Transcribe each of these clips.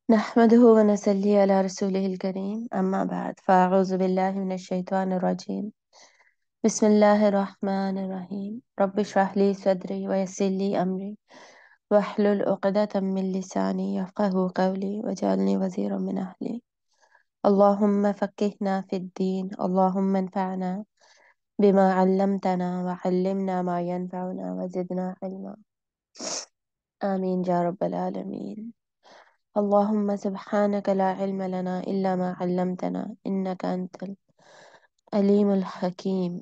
نحمده ونصلي على رسوله الكريم أما بعد فأعوذ بالله من الشيطان الرجيم بسم الله الرحمن الرحيم رب اشرح لي صدري ويسر لي أمري واحلل عقدة من لساني يفقهوا قولي واجعلني وزيرا من أهلي اللهم فقهنا في الدين اللهم انفعنا بما علمتنا وعلمنا ما ينفعنا وزدنا علما آمين يا رب العالمين اللهم سبحانك لا علم لنا إلا ما علمتنا إنك أنت العليم الحكيم.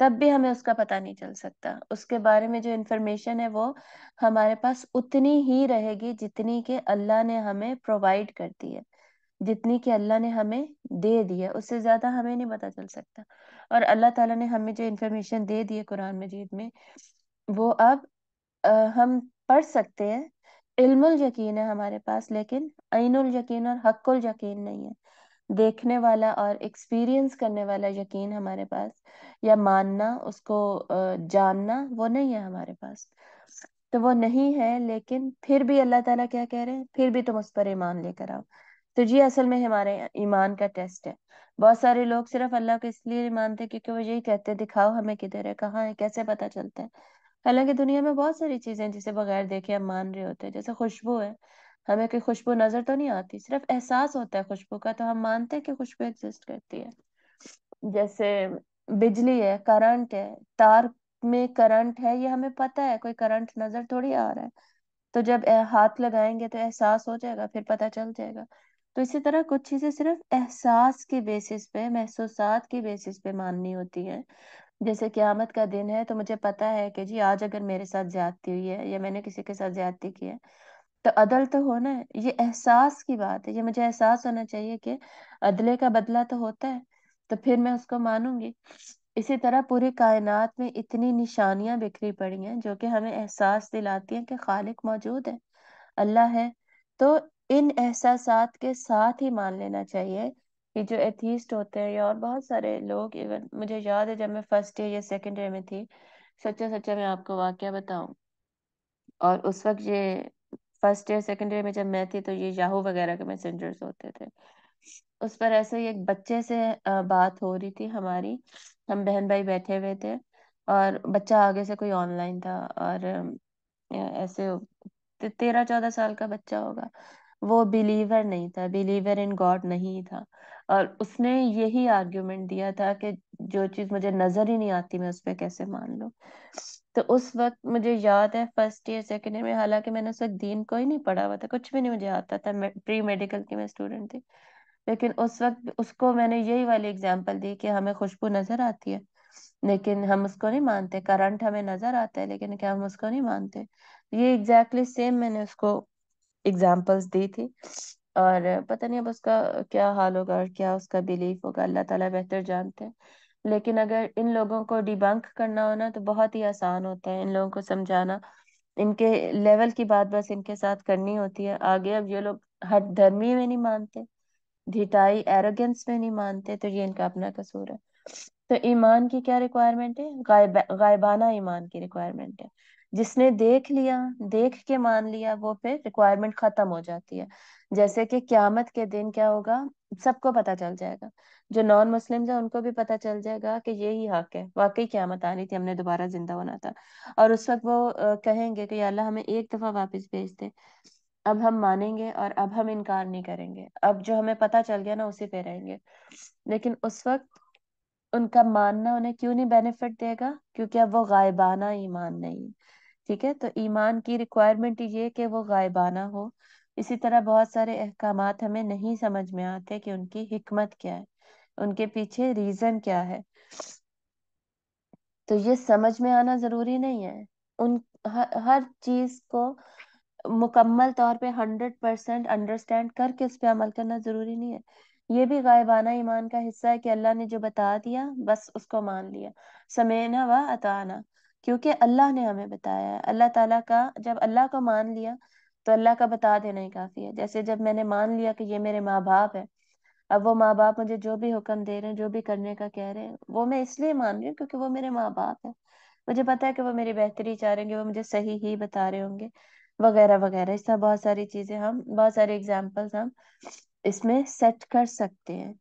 تب بھی ہمیں اس کا پتہ نہیں چل سکتا. اس کے بارے میں جو انفارمیشن ہے وہ ہمارے پاس اتنی ہی رہے گی جتنی کہ اللہ نے ہمیں پرووائڈ کر دی ہے، جتنی کہ اللہ نے ہمیں دے دی ہے. اس سے زیادہ ہمیں نہیں پتہ چل سکتا. اور اللہ تعالیٰ نے ہمیں جو انفارمیشن دے دی ہے قرآن مجید میں، وہ اب ہم پڑھ سکتے ہیں. علم الیقین ہے ہمارے پاس، لیکن عین الیقین اور حق الیقین نہیں ہے. دیکھنے والا اور ایکسپیرینس کرنے والا یقین ہمارے پاس، یا ماننا، اس کو جاننا، وہ نہیں ہے ہمارے پاس. تو وہ نہیں ہے، لیکن پھر بھی اللہ تعالیٰ کیا کہہ رہے ہیں؟ پھر بھی تم اس پر ایمان لے کر آؤ. تو یہ اصل میں ہمارے ایمان کا ٹیسٹ ہے. بہت سارے لوگ صرف اللہ کو اس لیے نہیں مانتے کیونکہ وہ یہی کہتے ہیں دکھاؤ ہمیں کدھر ہے، کہاں ہے، کیسے پتہ چلتا ہے. حالانکہ دنیا میں بہت ساری چیزیں ہیں جسے بغیر دیکھے ہم مان رہے ہوتے ہیں. جیسے خوشبو ہے، ہمیں کوئی خوشبو نظر تو نہیں آتی، صرف احساس ہوتا ہے خوشبو کا، تو ہم مانتے ہیں کہ خوشبو ایگزسٹ کرتی ہے. جیسے بجلی ہے، کرنٹ ہے، تار میں کرنٹ ہے، یہ ہمیں پتہ ہے، کوئی کرنٹ نظر تھوڑی آ رہا ہے. تو جب ہاتھ لگائیں گے تو احساس ہو جائے گا، پھر پتہ چل جائے گا. تو اسی طرح کچھ چیزیں صرف احساس کی بیسس پہ، محسوسات کی بیسس پہ ماننی ہوتی ہیں. جیسے قیامت کا دن ہے تو مجھے پتا ہے کہ جی آج اگر میرے ساتھ زیادتی ہوئی ہے یا میں نے کسی کے ساتھ زیادتی کی ہے تو عدل تو ہونا ہے. یہ احساس کی بات ہے، یہ مجھے احساس ہونا چاہیے کہ عدلے کا بدلہ تو ہوتا ہے، تو پھر میں اس کو مانوں گی. اسی طرح پوری کائنات میں اتنی نشانیاں بکھری پڑی ہیں جو کہ ہمیں احساس دلاتی ہیں کہ خالق موجود ہے، اللہ ہے. تو ان احساسات کے ساتھ ہی مان لینا چاہیے کہ جو ایتھیسٹ ہوتے ہیں، یا اور بہت سارے لوگ، ایون مجھے یاد ہے جب میں فرسٹ ایئر یا سیکنڈ ایئر میں تھی، سچا سچا میں آپ کو واقعہ بتاؤں، اور اس وقت یہ فرسٹ ایئر سیکنڈ ایئر میں جب میں تھی تو یہ یاہو وغیرہ کے میسنجرز ہوتے تھے. اس پر ایسے ہی ایک بچے سے بات ہو رہی تھی ہماری، ہم بہن بھائی بیٹھے ہوئے تھے، اور بچہ آگے سے کوئی آن لائن تھا، اور ایسے 13-14 سال کا بچہ ہوگا. وہ بلیور نہیں تھا، بلیور ان گاڈ نہیں تھا، اور اس نے یہی آرگیومنٹ دیا تھا کہ جو چیز مجھے نظر ہی نہیں آتی میں اس پہ کیسے مان لوں. تو اس وقت مجھے یاد ہے فرسٹ ایئر سیکنڈ ایئر میں، حالانکہ میں نے اس وقت دین کوئی نہیں پڑھا ہوا تھا، کچھ بھی نہیں مجھے آتا تھا، پری میڈیکل کی میں اسٹوڈنٹ تھی، لیکن اس وقت اس کو میں نے یہی والی اگزامپل دی کہ ہمیں خوشبو نظر آتی ہے لیکن ہم اس کو نہیں مانتے، کرنٹ ہمیں نظر آتا ہے لیکن کیا ہم اس کو نہیں مانتے. یہ ایگزیکٹلی سیم میں نے اس کو اگزامپلس دی تھی. اور پتہ نہیں اب اس کا کیا حال ہوگا اور کیا اس کا بلیف ہوگا، اللہ تعالیٰ بہتر جانتے ہیں. لیکن اگر ان لوگوں کو ڈیبنک کرنا ہونا تو بہت ہی آسان ہوتا ہے، ان لوگوں کو سمجھانا، ان کے لیول کی بات بس ان کے ساتھ کرنی ہوتی ہے. آگے اب یہ لوگ ہر دھرمی میں نہیں مانتے، ڈھٹائی ایروگنس میں نہیں مانتے، تو یہ ان کا اپنا قصور ہے. تو ایمان کی کیا ریکوائرمنٹ ہے؟ غائبانہ ایمان کی ریکوائرمنٹ ہے. جس نے دیکھ لیا، دیکھ کے مان لیا، وہ پھر ریکوائرمنٹ ختم ہو جاتی ہے. جیسے کہ قیامت کے دن کیا ہوگا، سب کو پتہ چل جائے گا، جو نان مسلم ہیں ان کو بھی پتہ چل جائے گا کہ یہی حق ہے، واقعی قیامت آنی تھی، ہم نے دوبارہ زندہ ہونا تھا. اور اس وقت وہ کہیں گے کہ یا اللہ ہمیں ایک دفعہ واپس بھیج دے، اب ہم مانیں گے اور اب ہم انکار نہیں کریں گے، اب جو ہمیں پتہ چل گیا نا اسی پہ رہیں گے. لیکن اس وقت ان کا ماننا انہیں کیوں نہیں بینیفٹ دے گا؟ کیونکہ اب وہ غائبانہ ایمان نہیں. ٹھیک ہے، تو ایمان کی ریکوائرمنٹ یہ کہ وہ غائبانہ ہو. اسی طرح بہت سارے احکامات ہمیں نہیں سمجھ میں آتے کہ ان کی حکمت کیا ہے، ان کے پیچھے ریزن کیا ہے. تو یہ سمجھ میں آنا ضروری نہیں ہے، ان ہر چیز کو مکمل طور پہ 100% انڈرسٹینڈ کر کے اس پہ عمل کرنا ضروری نہیں ہے. یہ بھی غائبانہ ایمان کا حصہ ہے کہ اللہ نے جو بتا دیا بس اس کو مان لیا، سمینا و اطاعنا، کیونکہ اللہ نے ہمیں بتایا ہے. اللہ تعالیٰ کا جب اللہ کو مان لیا تو اللہ کا بتا دینا ہی کافی ہے. جیسے جب میں نے مان لیا کہ یہ میرے ماں باپ ہے، اب وہ ماں باپ مجھے جو بھی حکم دے رہے ہیں، جو بھی کرنے کا کہہ رہے ہیں، وہ میں اس لیے مان رہی ہوں کیونکہ وہ میرے ماں باپ ہیں، مجھے پتا ہے کہ وہ میری بہتری چاہ رہے ہیں، وہ مجھے صحیح ہی بتا رہے ہوں گے، وغیرہ وغیرہ. اس طرح بہت ساری چیزیں، ہم بہت سارے اگزامپلس ہم اس میں سیٹ کر سکتے ہیں.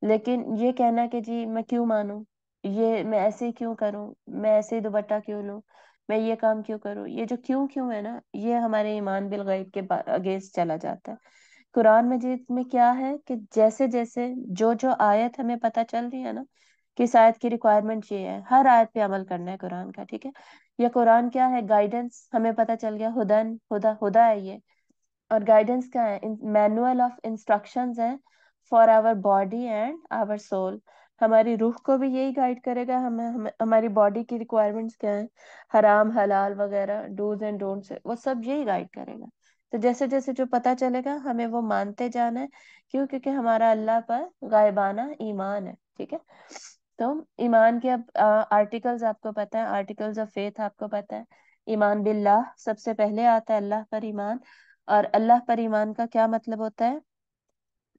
لیکن یہ کہنا کہ جی میں کیوں مانوں، یہ میں ایسے ہی کیوں کروں، میں ایسے ہی دوپٹہ کیوں لوں، میں یہ کام کیوں کروں، یہ جو کیوں کیوں ہے نا، یہ ہمارے ایمان بالغیب کے اگینسٹ چلا جاتا ہے. قرآن مجید میں کیا ہے کہ جیسے جیسے جو آیت ہمیں پتہ چل رہی ہے نا کہ اس آیت کی ریکوائرمنٹ یہ ہے، ہر آیت پہ عمل کرنا ہے قرآن کا. ٹھیک ہے، یہ قرآن کیا ہے؟ گائیڈنس. ہمیں پتہ چل گیا ہدن، ہدا ہے یہ. اور گائیڈنس کیا ہے؟ مینوئل آف انسٹرکشنز ہیں for our body and our soul. ہماری روح کو بھی یہی گائیڈ کرے گا، ہماری باڈی کی ریکوائرمنٹس کیا ہیں، حرام حلال وغیرہ، ڈوز اینڈ ڈونٹس، وہ سب یہی گائیڈ کرے گا. تو جیسے جیسے جو پتہ چلے گا ہمیں وہ مانتے جانا ہے. کیوں؟ کیونکہ ہمارا اللہ پر غائبانہ ایمان ہے. ٹھیک ہے. تو ایمان کے اب آرٹیکلز آپ کو پتہ ہے، آرٹیکلز آف فیتھ آپ کو پتہ ہے. ایمان باللہ سب سے پہلے آتا ہے، اللہ پر ایمان. اور اللہ پر ایمان کا کیا مطلب ہوتا ہے؟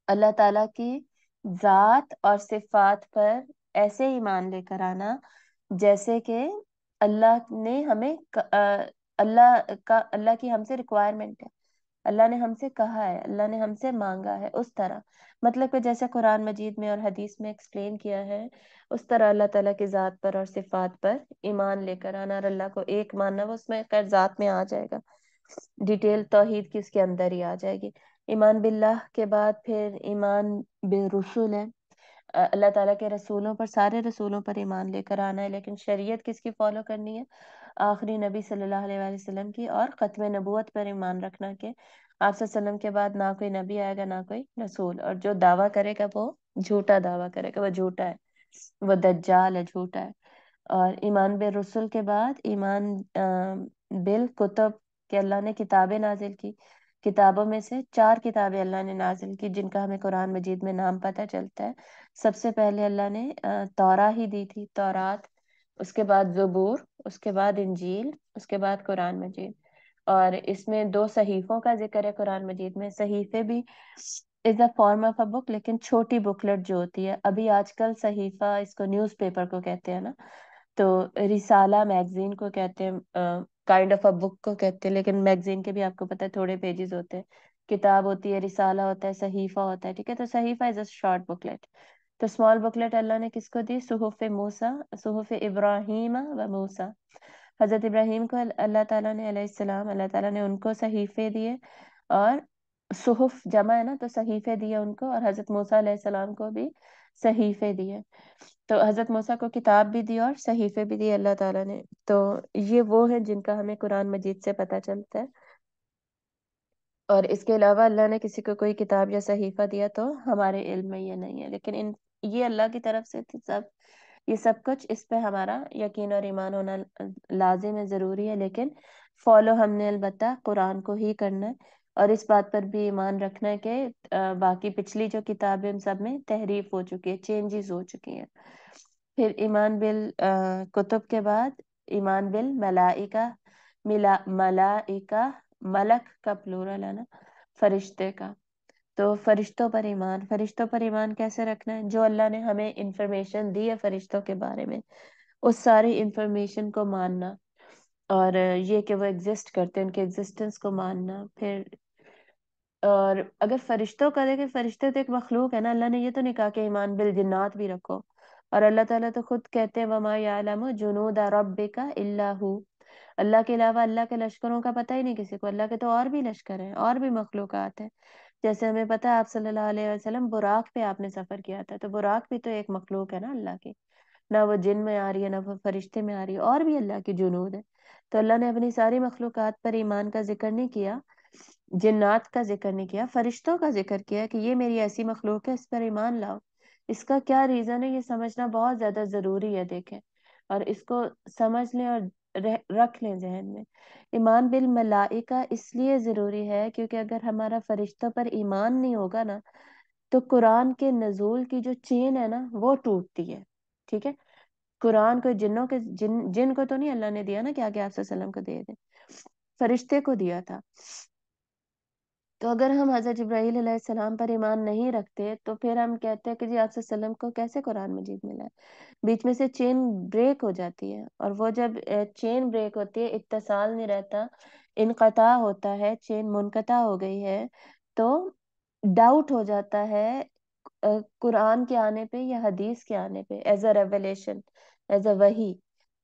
اللہ تعالیٰ کی ذات اور صفات پر ایسے ایمان لے کر آنا جیسے کہ اللہ نے ہمیں اللہ کی ہم سے ریکوائرمنٹ ہے، اللہ نے ہم سے کہا ہے، اللہ نے ہم سے مانگا ہے، اس طرح. مطلب کہ جیسے قرآن مجید میں اور حدیث میں ایکسپلین کیا ہے، اس طرح اللہ تعالیٰ کی ذات پر اور صفات پر ایمان لے کر آنا اور اللہ کو ایک ماننا. وہ اس میں خیر ذات میں آ جائے گا، ڈیٹیل توحید کی اس کے اندر ہی آ جائے گی. ایمان باللہ کے بعد پھر ایمان بالرسل ہے. اللہ تعالیٰ کے رسولوں پر، سارے رسولوں پر ایمان لے کر آنا ہے، لیکن شریعت کس کی فالو کرنی ہے؟ آخری نبی صلی اللہ علیہ وآلہ وسلم کی. اور ختم نبوت پر ایمان رکھنا کہ آپ صلی اللہ علیہ وسلم کے بعد نہ کوئی نبی آئے گا نہ کوئی رسول، اور جو دعویٰ کرے گا وہ جھوٹا دعویٰ کرے گا، وہ جھوٹا ہے، وہ دجال ہے، جھوٹا ہے. اور ایمان بالرسل کے بعد ایمان بالکتب کہ اللہ نے کتابیں نازل کی. کتابوں میں سے 4 کتابیں اللہ نے نازل کی جن کا ہمیں قرآن مجید میں نام پتہ چلتا ہے. سب سے پہلے اللہ نے تورا ہی دی تھی، تورات، اس کے بعد زبور، اس کے بعد انجیل، اس کے بعد قرآن مجید. اور اس میں 2 صحیفوں کا ذکر ہے قرآن مجید میں. صحیفے بھی از اے فارم آف اے بک، لیکن چھوٹی بکلٹ جو ہوتی ہے. ابھی آج کل صحیفہ اس کو نیوز پیپر کو کہتے ہیں نا، تو رسالہ میگزین کو کہتے ہیں، کائنڈ آف اے بک کو کہتے ہیں، لیکن میگزین کے بھی آپ کو پتہ ہے تھوڑے پیجز ہوتے ہیں. کتاب ہوتی ہے، رسالہ ہوتا ہے، صحیفہ ہوتا ہے. ٹھیک ہے. تو صحیفہ از اے شارٹ بکلیٹ. تو اسمال بکلیٹ اللہ نے کس کو دی؟ صحف موسیٰ، صحف ابراہیم و موسیٰ. حضرت ابراہیم کو اللہ تعالیٰ نے علیہ السلام، اللہ تعالیٰ نے ان کو صحیفے دیے، اور صحف جمع ہے نا، تو صحیفے دیے ان کو. اور حضرت موسیٰ علیہ السلام کو بھی صحیفے دیے. تو حضرت موسیٰ کو کتاب بھی دی اور صحیفے بھی دیے اللہ تعالیٰ نے. تو یہ وہ ہیں جن کا ہمیں قرآن مجید سے پتہ چلتا ہے. اور اس کے علاوہ اللہ نے کسی کو کوئی کتاب یا صحیفہ دیا تو ہمارے علم میں یہ نہیں ہے، لیکن یہ اللہ کی طرف سے سب، یہ سب کچھ، اس پہ ہمارا یقین اور ایمان ہونا لازم ہے، ضروری ہے. لیکن فالو ہم نے البتہ قرآن کو ہی کرنا ہے. اور اس بات پر بھی ایمان رکھنا ہے کہ باقی پچھلی جو کتابیں ان سب میں تحریف ہو چکی ہے، چینجز ہو چکی ہیں. پھر ایمان کتب کے بعد ایمان بالملائکہ. ملائکہ ملک کا پلورل ہے نا، فرشتے کا. تو فرشتوں پر ایمان، فرشتوں پر ایمان کیسے رکھنا ہے؟ جو اللہ نے ہمیں انفارمیشن دی ہے فرشتوں کے بارے میں، اس ساری انفارمیشن کو ماننا، اور یہ کہ وہ ایگزسٹ کرتے ہیں، ان کے ایگزسٹنس کو ماننا. پھر اور اگر فرشتوں کا دیکھیں، فرشتے تو ایک مخلوق ہے نا، اللہ نے یہ تو نہیں کہا کہ ایمان بالجنات بھی رکھو. اور اللہ تعالیٰ تو خود کہتے ہیں وَمَا يَعْلَمُ جُنُودَ رَبِّكَ إِلَّا هُ. اللہ کے علاوہ اللہ کے لشکروں کا پتہ ہی نہیں کسی کو. اللہ کے تو اور بھی لشکر ہیں، اور بھی مخلوقات ہیں. جیسے ہمیں پتہ ہے آپ صلی اللہ علیہ وسلم براق پہ آپ نے سفر کیا تھا، تو براق بھی تو ایک مخلوق ہے نا اللہ کی. نہ وہ جن میں آ رہی ہے، نہ وہ فرشتے میں آ رہی ہے، اور بھی اللہ کی جنود ہے. تو اللہ نے اپنی ساری مخلوقات پر ایمان کا ذکر نہیں کیا، جنات کا ذکر نہیں کیا، فرشتوں کا ذکر کیا کہ یہ میری ایسی مخلوق ہے، اس پر ایمان لاؤ. اس کا کیا ریزن ہے یہ سمجھنا بہت زیادہ ضروری ہے. دیکھیں اور اس کو سمجھ لیں اور رکھ لیں ذہن میں. ایمان بالملائکہ اس لیے ضروری ہے کیونکہ اگر ہمارا فرشتوں پر ایمان نہیں ہوگا نا، تو قرآن کے نزول کی جو چین ہے نا وہ ٹوٹتی ہے. ٹھیک ہے. قرآن کو جن کو تو نہیں اللہ نے دیا نا کہ آگے آپ صلی اللہ علیہ وسلم کو دے دیں، فرشتے کو دیا تھا. تو اگر ہم حضرت جبرائیل علیہ السلام پر ایمان نہیں رکھتے تو پھر ہم کہتے ہیں کہ جی آپ صلی اللہ علیہ وسلم کو کیسے قرآن مجید ملا ہے؟ بیچ میں سے چین بریک ہو جاتی ہے، اور وہ جب چین بریک ہوتی ہے، اتصال نہیں رہتا، انقطاع ہوتا ہے، چین منقطع ہو گئی ہے، تو ڈاؤٹ ہو جاتا ہے قرآن کے آنے پہ یا حدیث کے آنے پہ، as a revelation, as a وحی.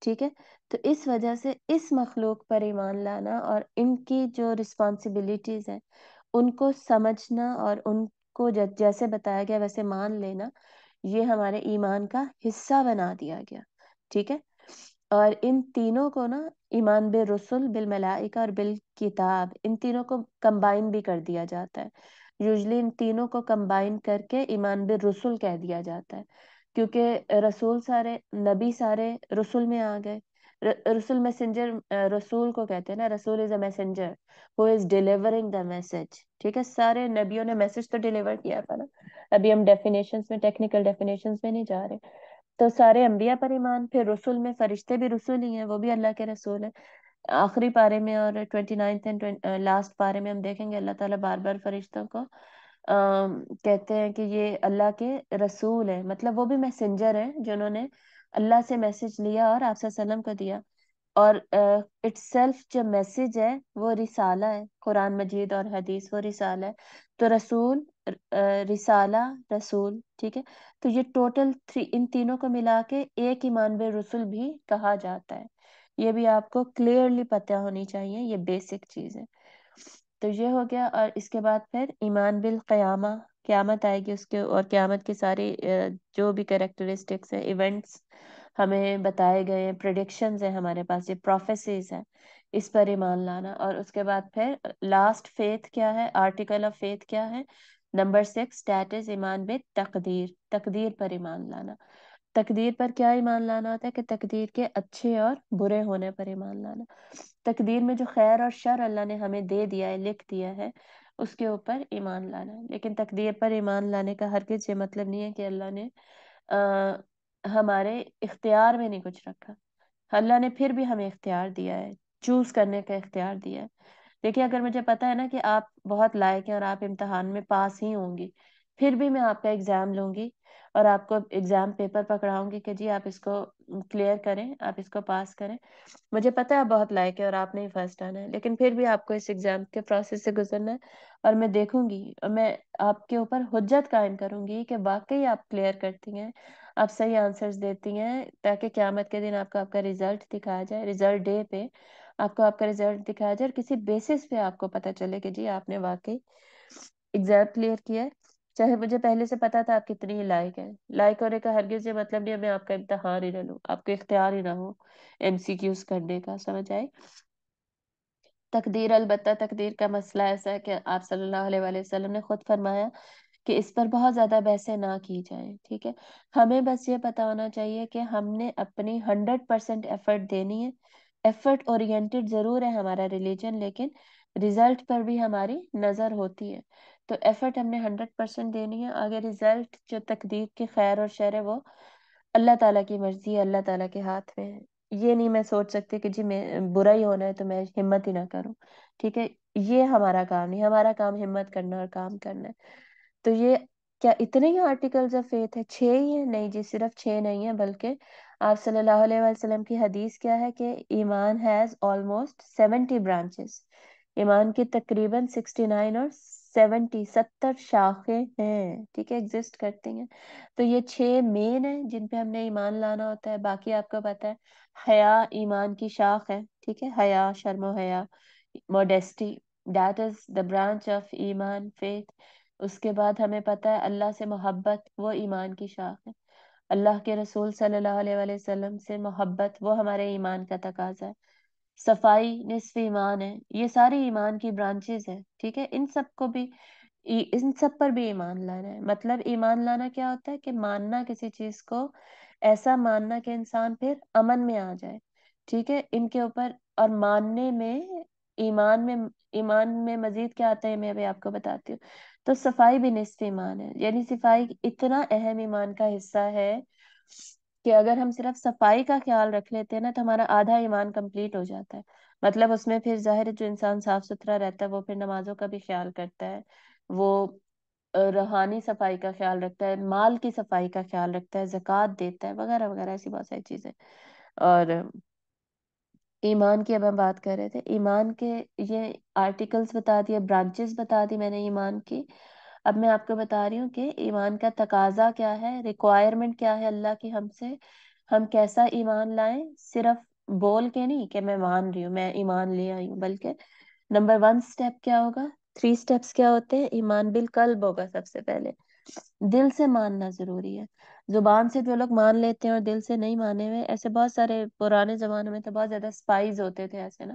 ٹھیک ہے. تو اس وجہ سے اس مخلوق پر ایمان لانا اور ان کی جو رسپانسبلٹیز ہیں ان کو سمجھنا اور ان کو جیسے بتایا گیا ویسے مان لینا، یہ ہمارے ایمان کا حصہ بنا دیا گیا. ٹھیک ہے. اور ان تینوں کو نا، ایمان بالرسل، بالملائکہ اور بالکتاب، ان تینوں کو کمبائن بھی کر دیا جاتا ہے. یوزلی ان تینوں کو کمبائن کر کے ایمان بالرسل کہہ دیا جاتا ہے. کیونکہ رسول سارے، نبی سارے رسول میں آ گئے. رسول میسنجر، رسول کو کہتے ہیں نا، رسول is a messenger who is delivering the message. ٹھیک ہے، سارے نبیوں نے میسج تو ڈیلیور کیا تھا نا. ابھی ہم ڈیفینیشنز میں، ٹیکنیکل ڈیفینیشنز میں نہیں جا رہے. تو سارے انبیاء پر ایمان. پھر رسول میں فرشتے بھی رسول ہی ہیں، وہ بھی اللہ کے رسول ہیں. آخری پارے میں اور 29 اینڈ لاسٹ پارے میں ہم دیکھیں گے اللہ تعالیٰ بار بار فرشتوں کو کہتے ہیں کہ یہ اللہ کے رسول ہیں، مطلب وہ بھی میسنجر ہیں جنہوں نے اللہ سے میسج لیا اور آپ صلی اللہ علیہ وسلم کو دیا. اور اٹ سیلف جو میسج ہے وہ رسالہ ہے. قرآن مجید اور حدیث وہ رسالہ ہے. تو رسول، رسالہ، رسول. ٹھیک ہے، تو یہ ٹوٹل ان تینوں کو ملا کے ایک ایمان بالرسل بھی کہا جاتا ہے. یہ بھی آپ کو کلیئرلی پتہ ہونی چاہیے، یہ بیسک چیز ہے. تو یہ ہو گیا. اور اس کے بعد پھر ایمان بالقیامہ، قیامت آئے گی اس کے، اور قیامت کی ساری جو بھی کریکٹرسٹکس ہیں، ایونٹس ہمیں بتائے گئے ہیں، پریڈکشنز ہیں ہمارے پاس، یہ پروفیسیز ہیں، اس پر ایمان لانا. اور اس کے بعد پھر لاسٹ فیتھ کیا ہے، آرٹیکل آف فیتھ کیا ہے، نمبر 6، دیٹ از ایمان بالتقدیر، تقدیر پر ایمان لانا. تقدیر پر کیا ایمان لانا ہوتا ہے کہ تقدیر کے اچھے اور برے ہونے پر ایمان لانا. تقدیر میں جو خیر اور شر اللہ نے ہمیں دے دیا ہے، لکھ دیا ہے، اس کے اوپر ایمان لانا ہے. لیکن تقدیر پر ایمان لانے کا ہرگز یہ مطلب نہیں ہے کہ اللہ نے ہمارے اختیار میں نہیں کچھ رکھا. اللہ نے پھر بھی ہمیں اختیار دیا ہے، چوز کرنے کا اختیار دیا ہے. دیکھیے، اگر مجھے پتا ہے نا کہ آپ بہت لائق ہیں اور آپ امتحان میں پاس ہی ہوں گی، پھر بھی میں آپ کا ایگزام لوں گی اور آپ کو ایگزام پیپر پکڑاؤں گی کہ جی آپ اس کو کلیئر کریں، آپ اس کو پاس کریں. مجھے پتا ہے آپ بہت لائق ہے اور آپ نے ہی فرسٹ آنا ہے، لیکن پھر بھی آپ کو اس ایگزام کے پروسیس سے گزرنا ہے. اور میں دیکھوں گی اور میں آپ کے اوپر حجت قائم کروں گی کہ واقعی آپ کلیئر کرتی ہیں، آپ صحیح آنسرز دیتی ہیں، تاکہ قیامت کے دن آپ کا رزلٹ دکھایا جائے. رزلٹ ڈے پہ آپ کو آپ کا رزلٹ دکھایا جائے اور کسی بیسس پہ آپ کو پتا چلے کہ جی آپ نے واقعی ایگزام کلیئر کیا ہے. چاہے مجھے پہلے سے پتا تھا آپ کتنی ہی لائق ہے. لائق ہونے کا ہرگز یہ مطلب نہیں ہے میں آپ کا امتحان ہی نہ لوں، آپ کو اختیار ہی نہ ہو MCQs کرنے کا. سمجھ آئے؟ تقدیر، البتہ تقدیر کا مسئلہ ایسا ہے کہ آپ صلی اللہ علیہ وآلہ وسلم نے خود فرمایا کہ اس پر بہت زیادہ بحثیں نہ کی جائیں. ٹھیک ہے، ہمیں بس یہ پتا ہونا چاہیے کہ ہم نے اپنی 100% ایفرٹ دینی ہے. ایفرٹ اورینٹڈ ضرور ہے ہمارا ریلیجن، لیکن ریزلٹ پر بھی ہماری نظر ہوتی ہے. تو ایفرٹ ہم نے 100% دینی ہے. آگے ریزلٹ جو تقدیر کی خیر اور شر ہے وہ اللہ تعالیٰ کی مرضی ہے، اللہ تعالیٰ کے ہاتھ میں ہے. یہ نہیں میں سوچ سکتی کہ جی میں برا ہی ہونا ہے تو میں ہمت ہی نہ کروں. ٹھیک ہے، یہ ہمارا کام نہیں، ہمارا کام ہمت کرنا اور کام کرنا ہے. تو یہ کیا اتنے ہی آرٹیکلز آف فیتھ ہے؟ 6 ہی ہیں؟ نہیں جی، صرف 6 نہیں ہیں، بلکہ آپ صلی اللہ علیہ وسلم کی حدیث کیا ہے کہ ایمان ہیز آلموسٹ 70 برانچز. ایمان کی تقریباً 69 اور 70 شاخیں ہیں. ٹھیک ہے، ایگزسٹ کرتی ہیں. تو یہ 6 مین ہیں جن پہ ہم نے ایمان لانا ہوتا ہے. باقی آپ کو پتا ہے حیا ایمان کی شاخ ہے. ٹھیک ہے، حیا، شرم و حیا، modesty, that is the branch of ایمان فیتھ. اس کے بعد ہمیں پتا ہے اللہ سے محبت، وہ ایمان کی شاخ ہے. اللہ کے رسول صلی اللہ علیہ وآلہ وسلم سے محبت، وہ ہمارے ایمان کا تقاضا ہے. صفائی نصف ایمان ہے. یہ ساری ایمان کی برانچز ہیں. ٹھیک ہے، ان سب پر بھی ایمان لانا ہے. مطلب ایمان لانا کیا ہوتا ہے کہ ماننا کسی چیز کو، ایسا ماننا کہ انسان پھر امن میں آ جائے. ٹھیک ہے، ان کے اوپر. اور ماننے میں، ایمان میں مزید کیا آتا ہے میں ابھی آپ کو بتاتی ہوں. تو صفائی بھی نصف ایمان ہے. یعنی صفائی اتنا اہم ایمان کا حصہ ہے کہ اگر ہم صرف صفائی کا خیال رکھ لیتے ہیں نا تو ہمارا آدھا ایمان کمپلیٹ ہو جاتا ہے. مطلب اس میں پھر ظاہر ہے جو انسان صاف ستھرا رہتا ہے وہ پھر نمازوں کا بھی خیال کرتا ہے، وہ روحانی صفائی کا خیال رکھتا ہے، مال کی صفائی کا خیال رکھتا ہے، زکوٰۃ دیتا ہے، وغیرہ وغیرہ، ایسی بہت ساری چیزیں. اور ایمان کی اب ہم بات کر رہے تھے. ایمان کے یہ آرٹیکلز بتا دیے، برانچز بتا دی میں نے ایمان کی. اب میں آپ کو بتا رہی ہوں کہ ایمان کا تقاضا کیا ہے، ریکوائرمنٹ کیا ہے اللہ کی ہم سے. ہم کیسا ایمان لائیں، صرف بول کے نہیں کہ میں مان رہی ہوں، میں ایمان لے آئی ہوں، بلکہ نمبر 1 اسٹیپ کیا ہوگا، 3 اسٹیپس کیا ہوتے ہیں. ایمان بالقلب ہوگا سب سے پہلے. دل سے ماننا ضروری ہے. زبان سے جو لوگ مان لیتے ہیں اور دل سے نہیں مانے ہوئے، ایسے بہت سارے پرانے زمانے میں تو بہت زیادہ اسپائز ہوتے تھے ایسے نا،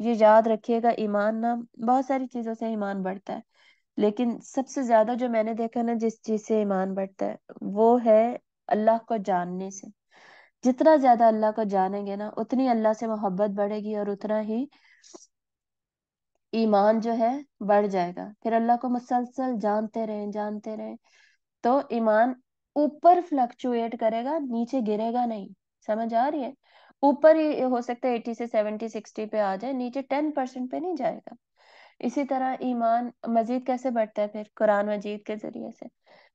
یہ یاد رکھیے گا، ایمان نا بہت ساری چیزوں سے ایمان بڑھتا ہے، لیکن سب سے زیادہ جو میں نے دیکھا نا جس چیز سے ایمان بڑھتا ہے وہ ہے اللہ کو جاننے سے۔ جتنا زیادہ اللہ کو جانیں گے نا اتنی اللہ سے محبت بڑھے گی، اور اتنا ہی ایمان جو ہے بڑھ جائے گا۔ پھر اللہ کو مسلسل جانتے رہیں جانتے رہیں تو ایمان اوپر فلکچویٹ کرے گا، نیچے گرے گا نہیں۔ سمجھ آ رہی ہے؟ اوپر ہی ہو سکتا ہے 80 سے 70 60 پہ آ جائے، نیچے 10% پہ نہیں جائے گا۔ اسی طرح ایمان مزید کیسے بڑھتا ہے؟ پھر قرآن مجید کے ذریعے سے۔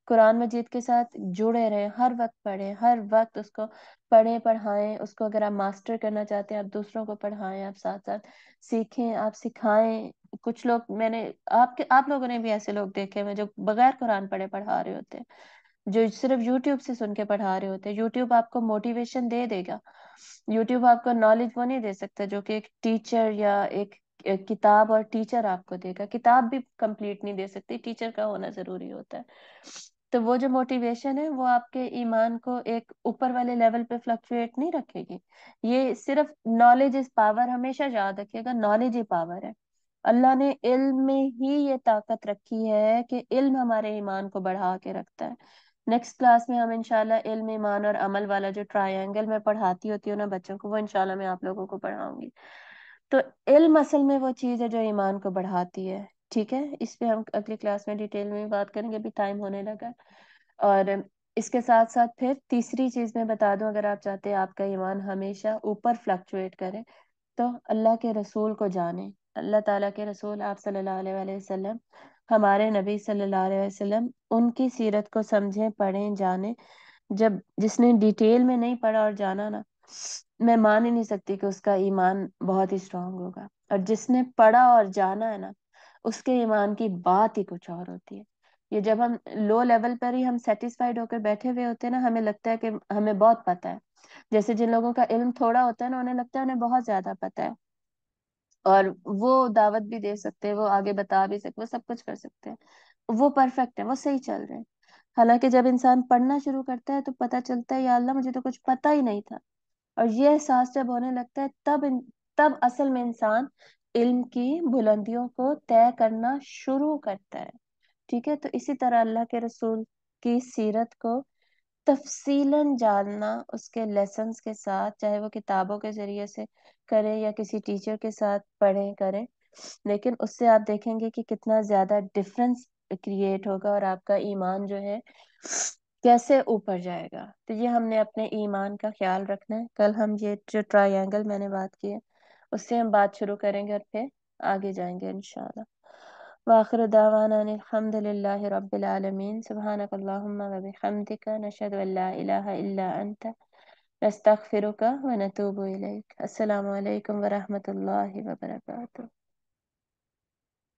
قرآن مجید کے ساتھ جڑے رہیں، ہر وقت پڑھیں، ہر وقت اس کو پڑھیں پڑھائیں۔ اس کو اگر آپ ماسٹر کرنا چاہتے ہیں آپ دوسروں کو پڑھائیں، آپ ساتھ ساتھ سیکھیں، آپ سکھائیں۔ کچھ لوگ میں نے آپ لوگوں نے بھی ایسے لوگ دیکھے ہوئے جو بغیر قرآن پڑھے پڑھا رہے ہوتے ہیں، جو صرف یوٹیوب سے سن کے پڑھا رہے ہوتے ہیں۔ یوٹیوب آپ کو موٹیویشن دے دے گا، یوٹیوب آپ کو نالج وہ نہیں دے سکتا جو کہ ایک ٹیچر یا ایک کتاب اور ٹیچر آپ کو دے گا۔ کتاب بھی کمپلیٹ نہیں دے سکتی، ٹیچر کا ہونا ضروری ہوتا ہے۔ تو وہ جو موٹیویشن ہے وہ آپ کے ایمان کو ایک اوپر والے لیول پہ فلکچویٹ نہیں رکھے گی۔ یہ صرف نالج از پاور، ہمیشہ یاد رکھیے گا، نالج ہی پاور ہے۔ اللہ نے علم میں ہی یہ طاقت رکھی ہے کہ علم ہمارے ایمان کو بڑھا کے رکھتا ہے۔ نیکسٹ کلاس میں ہم انشاءاللہ علم، ایمان اور عمل والا جو ٹرائی اینگل میں پڑھاتی ہوتی ہوں نا بچوں کو، وہ انشاءاللہ میں آپ لوگوں کو پڑھاؤں گی۔ تو علم اصل میں وہ چیز ہے جو ایمان کو بڑھاتی ہے، ٹھیک ہے؟ اس پہ ہم اگلی کلاس میں ڈیٹیل میں بھی بات کریں گے، ابھی ٹائم ہونے لگا ہے۔ اور اس کے ساتھ ساتھ پھر تیسری چیز میں بتا دوں، اگر آپ چاہتے ہیں آپ کا ایمان ہمیشہ اوپر فلکچویٹ کرے تو اللہ کے رسول کو جانیں۔ اللہ تعالیٰ کے رسول آپ صلی اللہ علیہ وآلہ وسلم، ہمارے نبی صلی اللہ علیہ وسلم، ان کی سیرت کو سمجھیں، پڑھیں، جانیں۔ جس نے ڈیٹیل میں نہیں پڑھا اور جانا نا، میں مان ہی نہیں سکتی کہ اس کا ایمان بہت ہی اسٹرانگ ہوگا۔ اور جس نے پڑھا اور جانا ہے نا، اس کے ایمان کی بات ہی کچھ اور ہوتی ہے۔ یہ جب ہم لو لیول پر ہی ہم سیٹسفائیڈ ہو کر بیٹھے ہوئے ہوتے ہیں نا، ہمیں لگتا ہے کہ ہمیں بہت پتہ ہے۔ جیسے جن لوگوں کا علم تھوڑا ہوتا ہے نا، انہیں لگتا ہے انہیں بہت زیادہ پتہ ہے، اور وہ دعوت بھی دے سکتے ہیں، وہ آگے بتا بھی سکتے، وہ سب کچھ کر سکتے ہیں، وہ پرفیکٹ ہے، وہ صحیح چل رہے ہیں۔ حالانکہ جب انسان پڑھنا شروع کرتا ہے تو پتہ چلتا ہے یا اللہ مجھے تو کچھ پتہ ہی نہیں تھا۔ اور یہ احساس جب ہونے لگتا ہے تب اصل میں انسان علم کی بلندیوں کو طے کرنا شروع کرتا ہے، ٹھیک ہے؟ تو اسی طرح اللہ کے رسول کی سیرت کو تفصیلاً جاننا، اس کے لیسنز کے ساتھ، چاہے وہ کتابوں کے ذریعے سے کریں یا کسی ٹیچر کے ساتھ پڑھیں کریں، لیکن اس سے آپ دیکھیں گے کہ کتنا زیادہ ڈفرنس کریٹ ہوگا، اور آپ کا ایمان جو ہے کیسے اوپر جائے گا۔ تو یہ ہم نے اپنے ایمان کا خیال رکھنا ہے۔ کل ہم یہ جو ٹرائی اینگل میں نے بات کی ہے اس سے ہم بات شروع کریں گے، اور پھر آگے جائیں گے انشاءاللہ۔ وآخر دعوانا ان الحمد للہ رب العالمین، سبحانک اللہم و بحمدک، نشہد ان لا الہ الا انت، نستغفرک و نتوب الیک۔ السلام علیکم ورحمۃ اللہ وبرکاتہ۔